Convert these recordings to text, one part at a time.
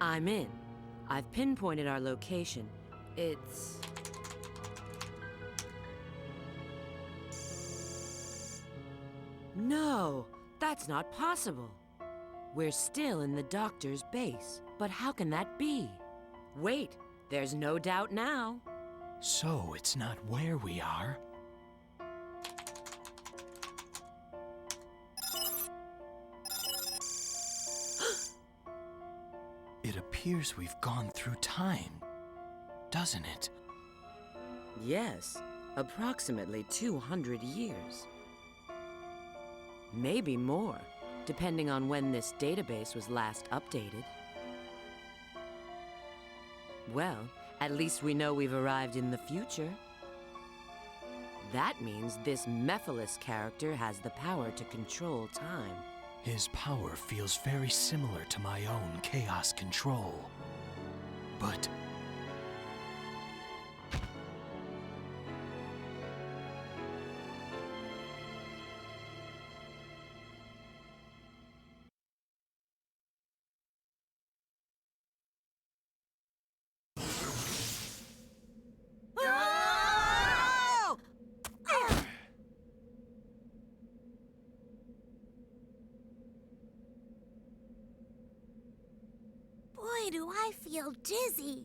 I'm in. I've pinpointed our location. It's... No, that's not possible. We're still in the doctor's base, but how can that be? Wait, there's no doubt now. So it's not where we are? It appears we've gone through time, doesn't it? Yes, approximately 200 years. Maybe more, depending on when this database was last updated. Well, at least we know we've arrived in the future. That means this Mephiles character has the power to control time. His power feels very similar to my own chaos control. But... Boy, do I feel dizzy.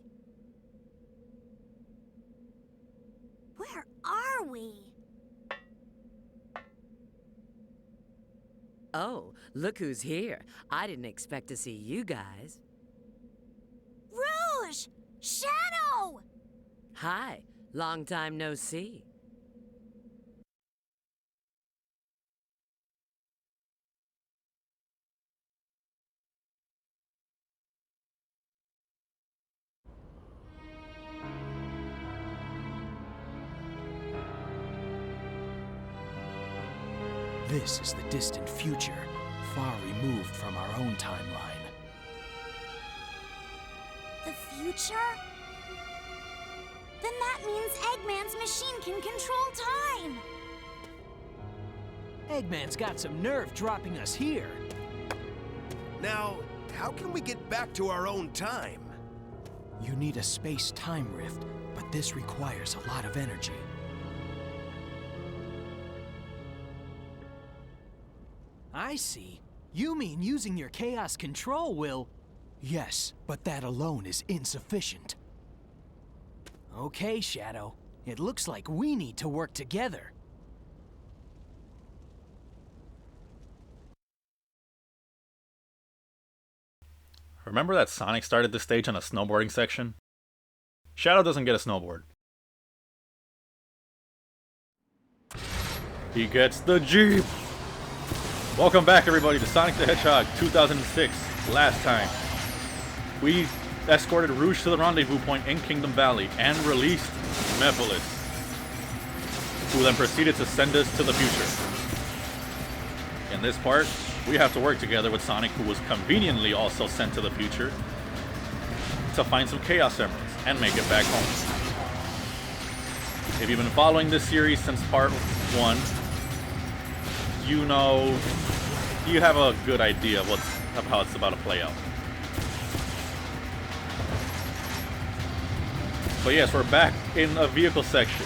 Where are we? Oh, look who's here. I didn't expect to see you guys. Rouge! Shadow! Hi, long time no see. This is the distant future, far removed from our own timeline. The future? Then that means Eggman's machine can control time! Eggman's got some nerve dropping us here. Now, how can we get back to our own time? You need a space-time rift, but this requires a lot of energy. I see. You mean using your chaos control will... Yes, but that alone is insufficient. Okay, Shadow. It looks like we need to work together. Remember that Sonic started the stage on a snowboarding section? Shadow doesn't get a snowboard. He gets the Jeep! Welcome back, everybody, to Sonic the Hedgehog 2006. Last time, we escorted Rouge to the rendezvous point in Kingdom Valley and released Mephiles, who then proceeded to send us to the future. In this part, we have to work together with Sonic, who was conveniently also sent to the future, to find some Chaos Emeralds and make it back home. If you've been following this series since part 1, you know, you have a good idea of how it's about to play out. But yes, we're back in a vehicle section,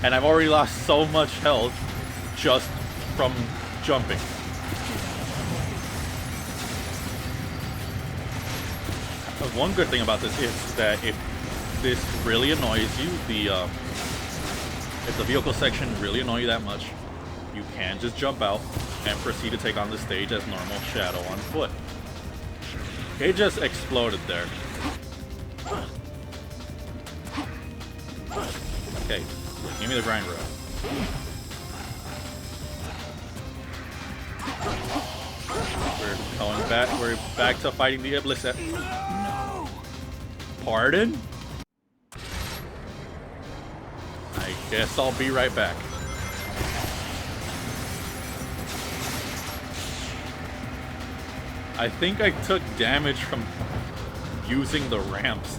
and I've already lost so much health just from jumping. One good thing about this is that if this really annoys you, if the vehicle section really annoys you that much, you can just jump out and proceed to take on the stage as normal Shadow on foot. It just exploded there. Okay, give me the grind rail. We're back to fighting the Iblis. No! Pardon? I guess I'll be right back. I think I took damage from using the ramps.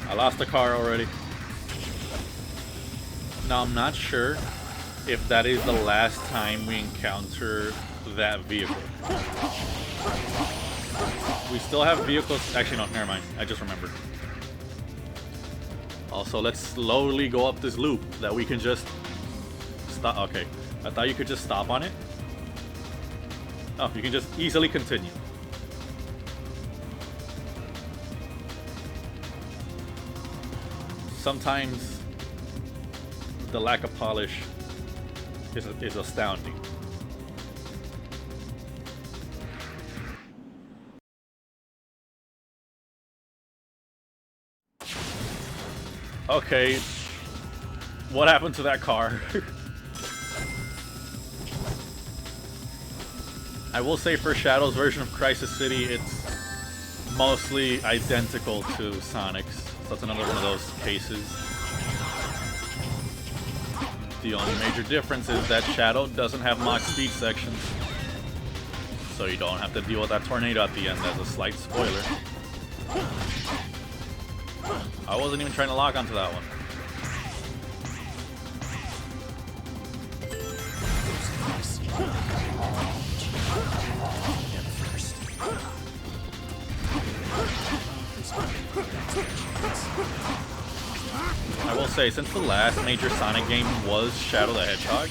I lost the car already. Now, I'm not sure if that is the last time we encounter that vehicle. We still have vehicles. Actually, no, never mind. I just remembered. Also, let's slowly go up this loop that we can just stop. Okay, I thought you could just stop on it. Oh, you can just easily continue. Sometimes the lack of polish is astounding. Okay, what happened to that car? I will say for Shadow's version of Crisis City, it's mostly identical to Sonic's. So that's another one of those cases. The only major difference is that Shadow doesn't have Mach speed sections. So you don't have to deal with that tornado at the end as a slight spoiler. I wasn't even trying to lock onto that one. I will say, since the last major Sonic game was Shadow the Hedgehog,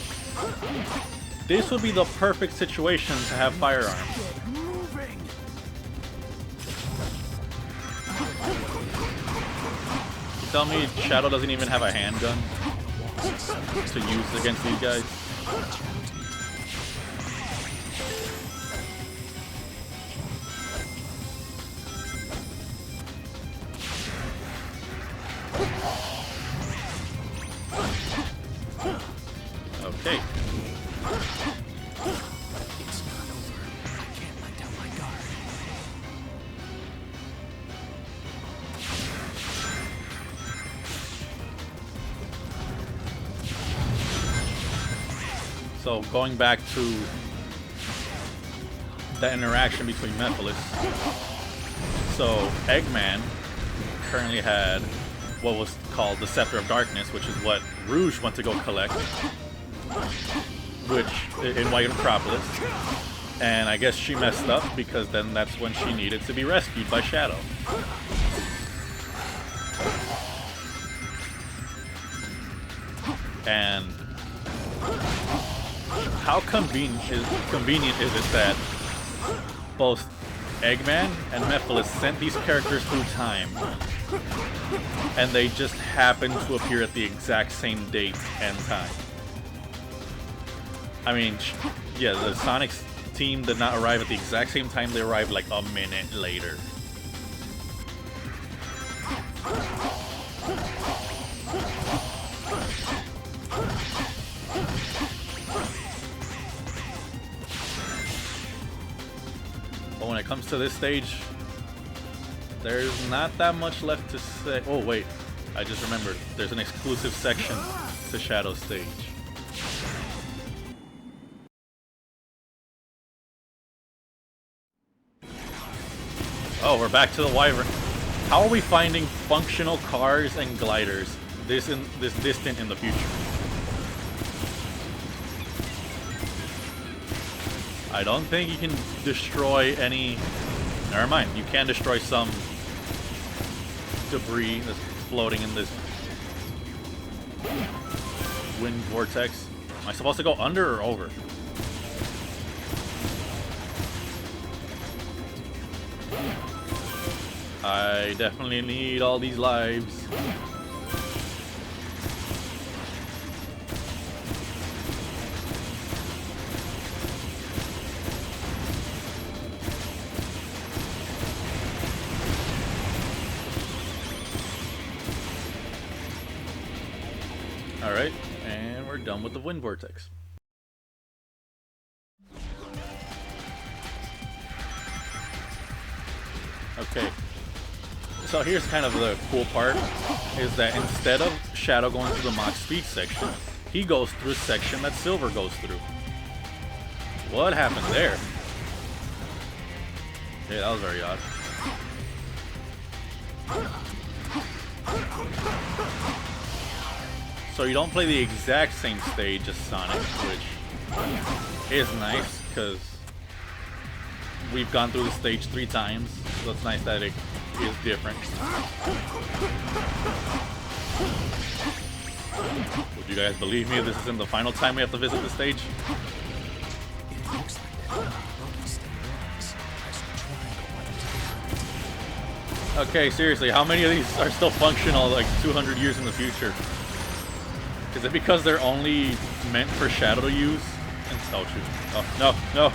this would be the perfect situation to have firearms. You tell me Shadow doesn't even have a handgun to use against these guys? Okay. It's not over. I can't let down my guard. So going back to the interaction between Mephiles. So Eggman currently had what was called the Scepter of Darkness, which is what Rouge went to go collect, which in White Metropolis. And I guess she messed up because then that's when she needed to be rescued by Shadow. And how convenient is it that both Eggman and Mephiles sent these characters through time, and they just happen to appear at the exact same date and time? I mean, yeah, the Sonic's team did not arrive at the exact same time, they arrived like a minute later. But when it comes to this stage, there's not that much left to say. Oh wait, I just remembered. There's an exclusive section to Shadow's stage. Oh, we're back to the Wyvern. How are we finding functional cars and gliders this distant in the future? I don't think you can destroy any... Never mind, you can destroy some debris that's floating in this wind vortex. Am I supposed to go under or over? I definitely need all these lives. Alright, and we're done with the wind vortex. Okay. So here's kind of the cool part, is that instead of Shadow going through the Mach speed section, he goes through a section that Silver goes through. What happened there? Yeah, that was very odd. So you don't play the exact same stage as Sonic, which is nice, because we've gone through the stage 3 times, so it's nice that it is different. Would you guys believe me if this isn't the final time we have to visit the stage? It looks like that buggy still works. Press the triangle button. Okay, seriously, how many of these are still functional like 200 years in the future? Is it because they're only meant for Shadow to use? And oh shoot. Oh, no, no.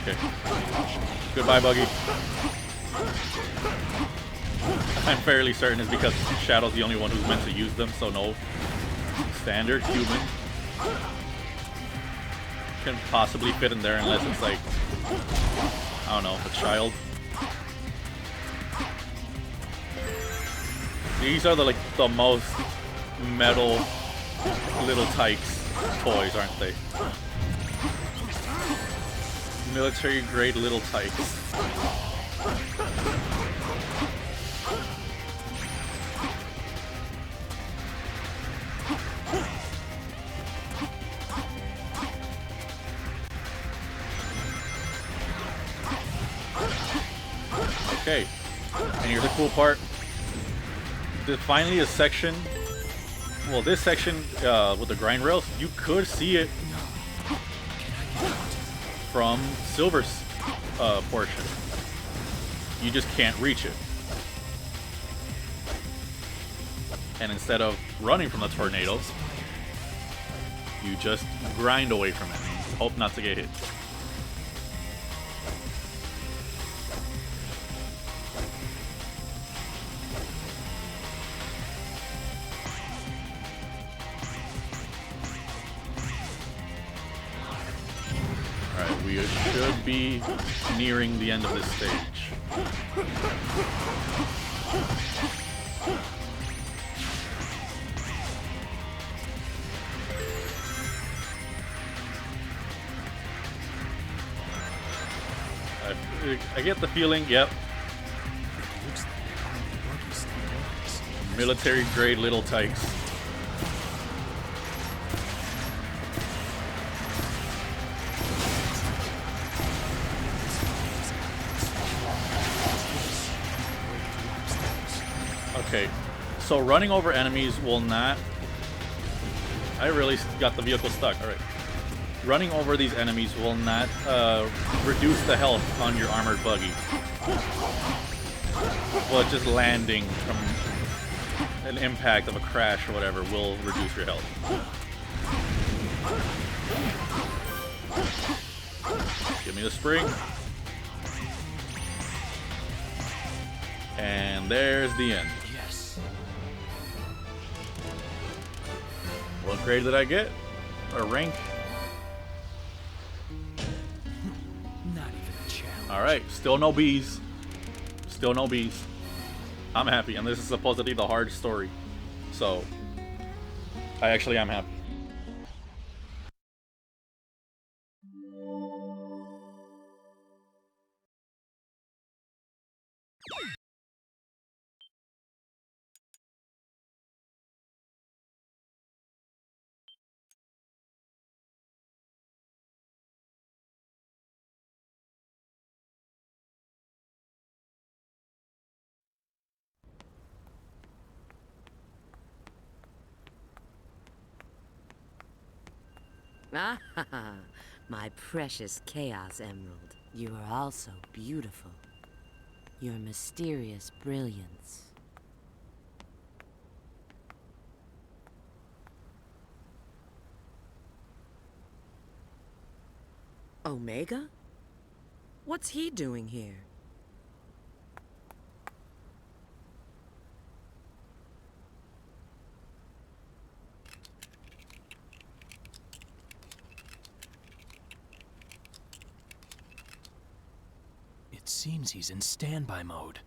Okay. Goodbye, Buggy. I'm fairly certain it's because Shadow's the only one who's meant to use them, so no standard human can possibly fit in there unless it's like, I don't know, a child. These are the most metal little Tikes toys, aren't they? Military grade little Tikes. Okay, and here's the cool part. There's finally a section. Well, this section with the grind rails, you could see it from Silver's portion. You just can't reach it. And instead of running from the tornadoes, you just grind away from it. Hope not to get hit. We should be nearing the end of this stage. I get the feeling, yep. Military grade little Tikes. Okay, so running over enemies will not... I really got the vehicle stuck. Alright. Running over these enemies will not reduce the health on your armored buggy. Well, just landing from an impact of a crash or whatever will reduce your health. Give me the spring. And there's the end. Yes. What grade did I get? Or rank? Not even a challenge. Alright, still no B's. Still no B's. I'm happy, and this is supposedly the hard story. So, I actually am happy. Ah, my precious Chaos Emerald. You are also beautiful. Your mysterious brilliance. Omega? What's he doing here? It seems he's in standby mode.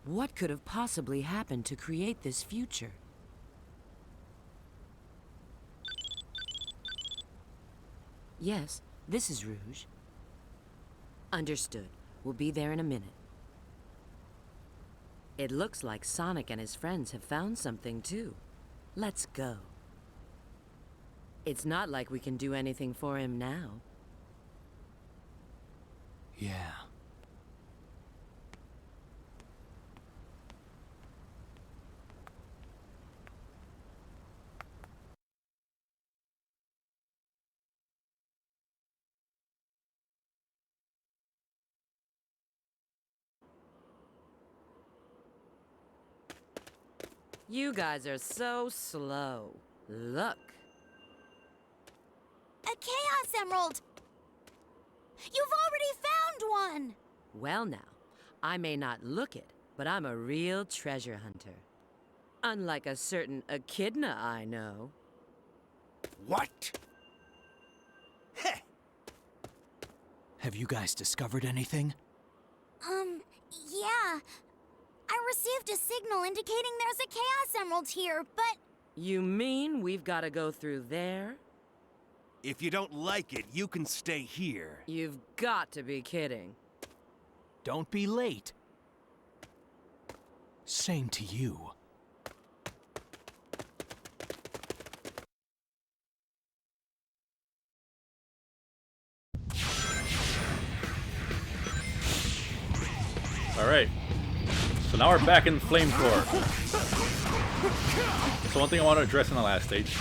What could have possibly happened to create this future? Yes, this is Rouge. Understood. We'll be there in a minute. It looks like Sonic and his friends have found something, too. Let's go. It's not like we can do anything for him now. Yeah. You guys are so slow. Look. A Chaos Emerald! You've already found one! Well now, I may not look it, but I'm a real treasure hunter. Unlike a certain echidna I know. What? Heh! Have you guys discovered anything? Yeah. I received a signal indicating there's a Chaos Emerald here, but... You mean we've got to go through there? If you don't like it, you can stay here. You've got to be kidding. Don't be late. Same to you. Alright. So now we're back in Flame Core. So one thing I want to address in the last stage.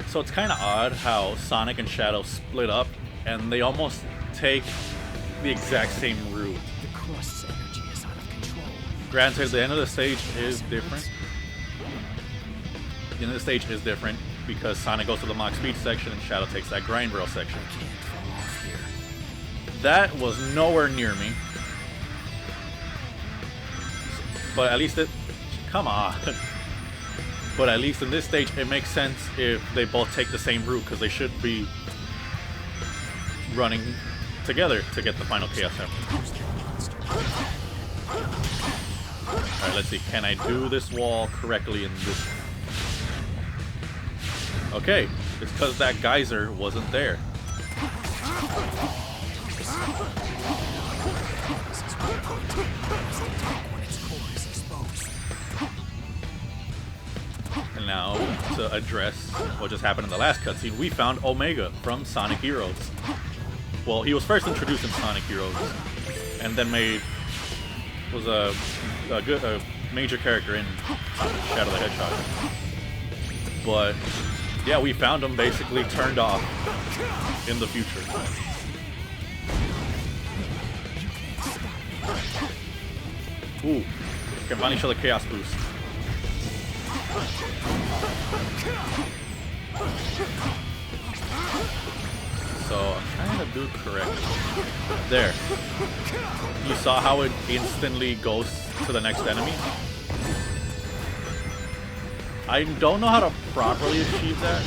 So it's kind of odd how Sonic and Shadow split up and they almost take the exact same route. The Crust's energy is out of control. Granted, the end of the stage is different. The end of the stage is different because Sonic goes to the Mach Speed section and Shadow takes that Grind Rail section. I can't fall off here. That was nowhere near me. But at least it... Come on. But at least in this stage, it makes sense if they both take the same route, because they should be running together to get the final Chaos Emerald. Alright, let's see. Can I do this wall correctly in this... Okay, it's because that geyser wasn't there. And now, to address what just happened in the last cutscene, we found Omega from Sonic Heroes. Well, he was first introduced in Sonic Heroes, and then was a major character in Shadow the Hedgehog. But yeah, we found him basically turned off in the future. Ooh, can finally show the Chaos Boost. So I'm trying to do it correctly. There. You saw how it instantly goes to the next enemy? I don't know how to properly achieve that.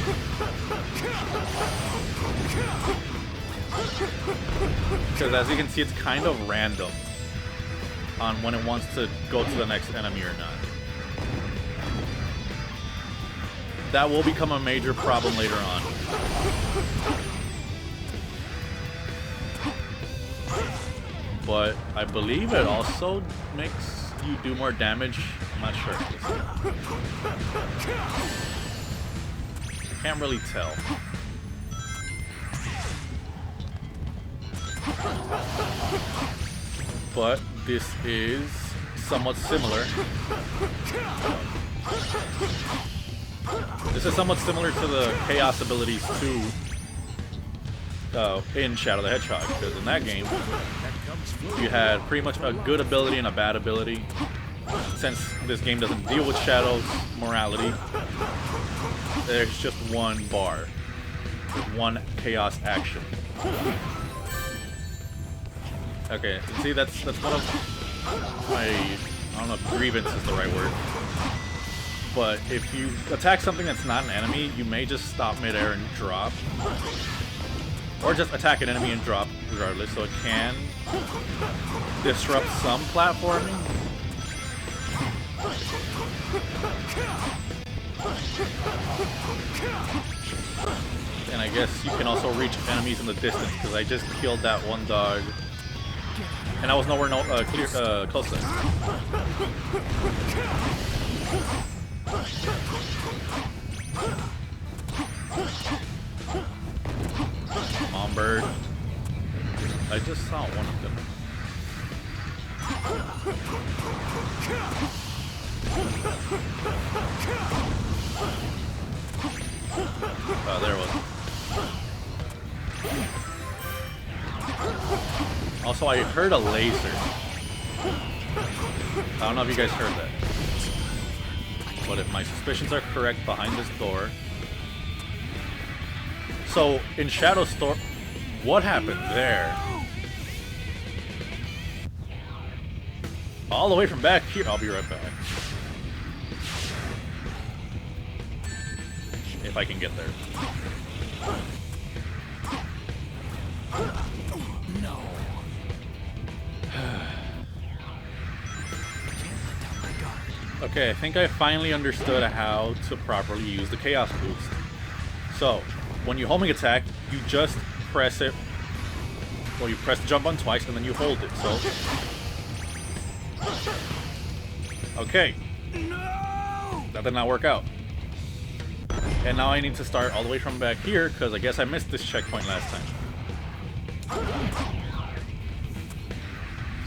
Because as you can see, it's kind of random on when it wants to go to the next enemy or not. That will become a major problem later on. But I believe it also makes you do more damage. I'm not sure. I can't really tell. But this is somewhat similar. This is somewhat similar to the Chaos abilities too in Shadow the Hedgehog, because in that game you had pretty much a good ability and a bad ability. Since this game doesn't deal with Shadow's morality, there's just one bar, one Chaos action. Okay, see that's one of my, I don't know if grievance is the right word. But if you attack something that's not an enemy, you may just stop midair and drop. Or just attack an enemy and drop regardless, so it can disrupt some platforming. And I guess you can also reach enemies in the distance because I just killed that one dog, and I was nowhere close to it. Come on, bird. I just saw one of them. Oh, there it was. Also, I heard a laser. I don't know if you guys heard that. But if my suspicions are correct, behind this door. So, in Shadow Storm, what happened there? All the way from back here. I'll be right back. If I can get there. No. Okay, I think I finally understood how to properly use the Chaos Boost. So, when you homing attack, you just press it, or you press the jump button twice and then you hold it, so... Okay. That did not work out. And now I need to start all the way from back here, because I guess I missed this checkpoint last time.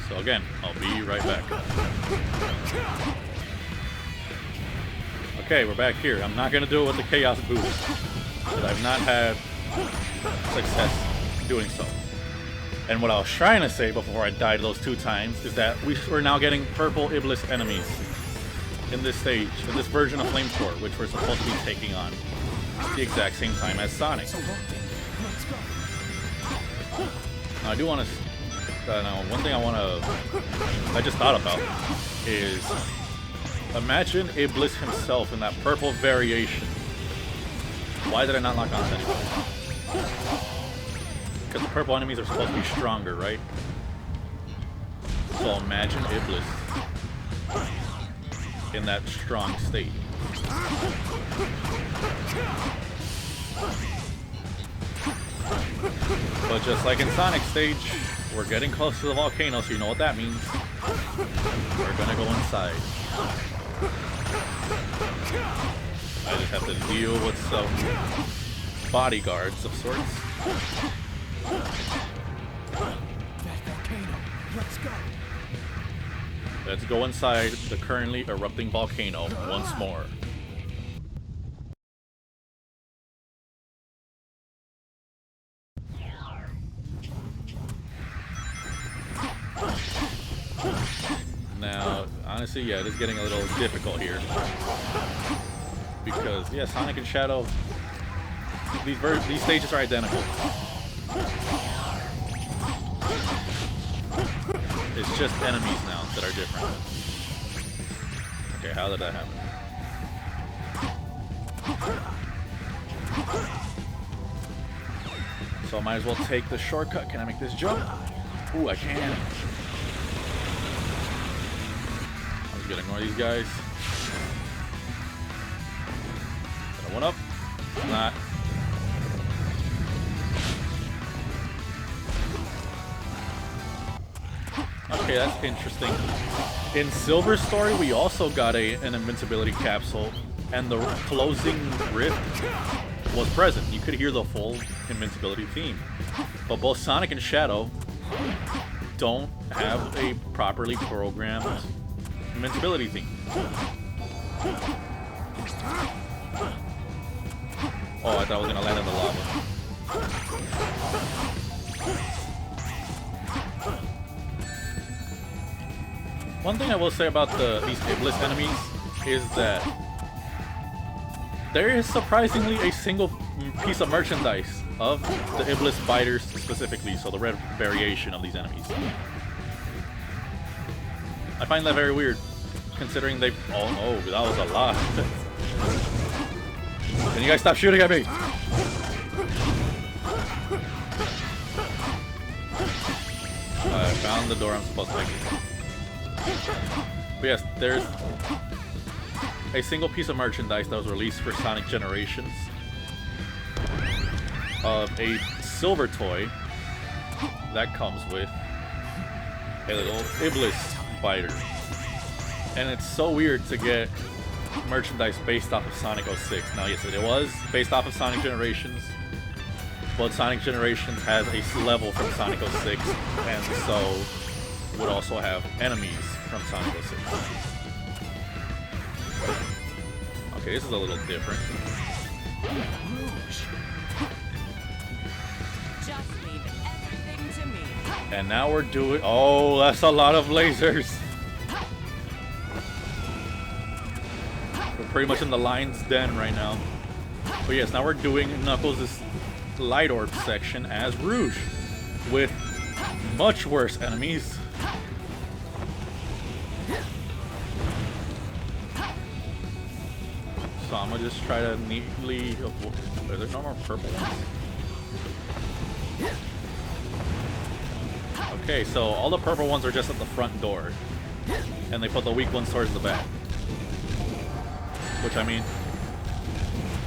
So again, I'll be right back. Okay, we're back here. I'm not going to do it with the Chaos Boost, because I've not had success doing so. And what I was trying to say before I died those 2 times is that we're now getting purple Iblis enemies in this stage, in this version of Flamethrower, which we're supposed to be taking on at the exact same time as Sonic. Now, I do want to... one thing I just thought about is... Imagine Iblis himself in that purple variation. Why did I not lock on to anybody? Because the purple enemies are supposed to be stronger, right? So imagine Iblis in that strong state. But just like in Sonic stage, we're getting close to the volcano, so you know what that means. We're gonna go inside. I just have to deal with some bodyguards of sorts. Let's go inside the currently erupting volcano once more. Now, honestly, yeah, it is getting a little difficult here. Because, yeah, Sonic and Shadow, these stages are identical. It's just enemies now that are different. Okay, how did that happen? So I might as well take the shortcut. Can I make this jump? Ooh, I can. I'm just gonna ignore these guys. Is that a one up? Not. Okay, that's interesting. In Silver's story, we also got an invincibility capsule, and the closing rift was present. You could hear the full invincibility theme. But both Sonic and Shadow don't have a properly programmed invincibility theme. Oh, I thought I was gonna land in the lava. One thing I will say about these Iblis enemies is that there is surprisingly a single piece of merchandise of the Iblis fighters specifically, so the red variation of these enemies. I find that very weird, considering they... Oh no, that was a lot. Can you guys stop shooting at me? I found the door I'm supposed to make. But yes, there's a single piece of merchandise that was released for Sonic Generations of a silver toy that comes with a little Iblis fighter. And it's so weird to get merchandise based off of Sonic 06. Now, yes, it was based off of Sonic Generations, but Sonic Generations has a level from Sonic 06, and so would also have enemies from Sonic 06. Okay, this is a little different. Just leave everything to me. And now we're doing... Oh, that's a lot of lasers. We're pretty much in the Lion's Den right now. But yes, now we're doing Knuckles' Light Orb section as Rouge, with much worse enemies. So I'm gonna just try to neatly avoid... Are there no more purple ones? Okay, so all the purple ones are just at the front door. And they put the weak ones towards the back. Which, I mean,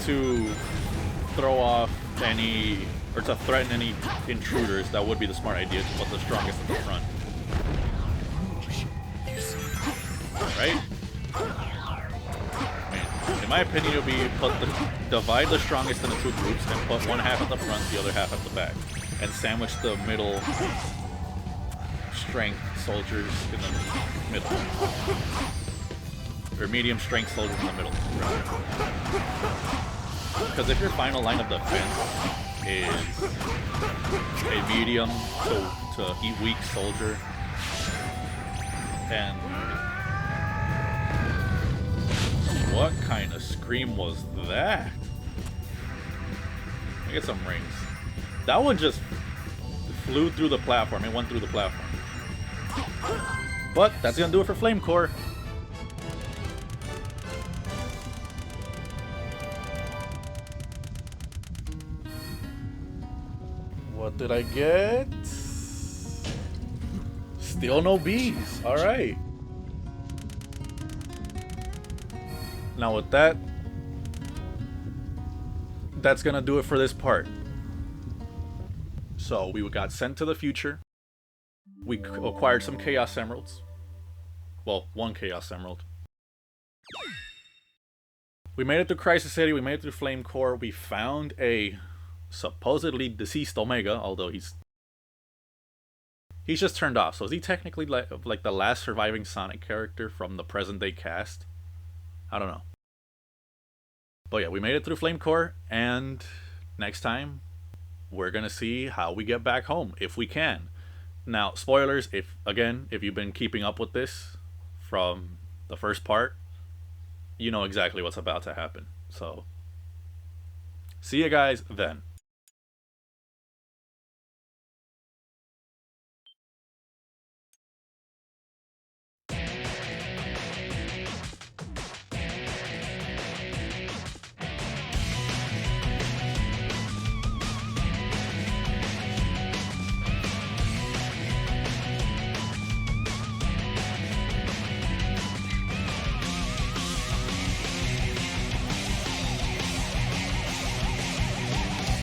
to throw off any, or to threaten any intruders, that would be the smart idea, to put the strongest at the front. Right? I mean, in my opinion, it would be divide the strongest into two groups and put one half at the front, the other half at the back. And sandwich the middle strength soldiers in the middle. Or medium strength soldiers in the middle. Because if your final line of defense is a medium to weak soldier, and what kind of scream was that? I get some rings. That one just flew through the platform. It went through the platform. But that's gonna do it for Flame Core. What did I get? Still no bees. Alright. Now with that, that's gonna do it for this part. So we got sent to the future. We acquired some Chaos Emeralds. Well, one Chaos Emerald. We made it through Crisis City. We made it through Flame Core. We found a supposedly deceased Omega, although he's just turned off. So is he technically like the last surviving Sonic character from the present day cast? I don't know. But yeah, we made it through Flame Core, and next time we're gonna see how we get back home, if we can. Now, spoilers, if you've been keeping up with this from the first part, you know exactly what's about to happen. So, see you guys then.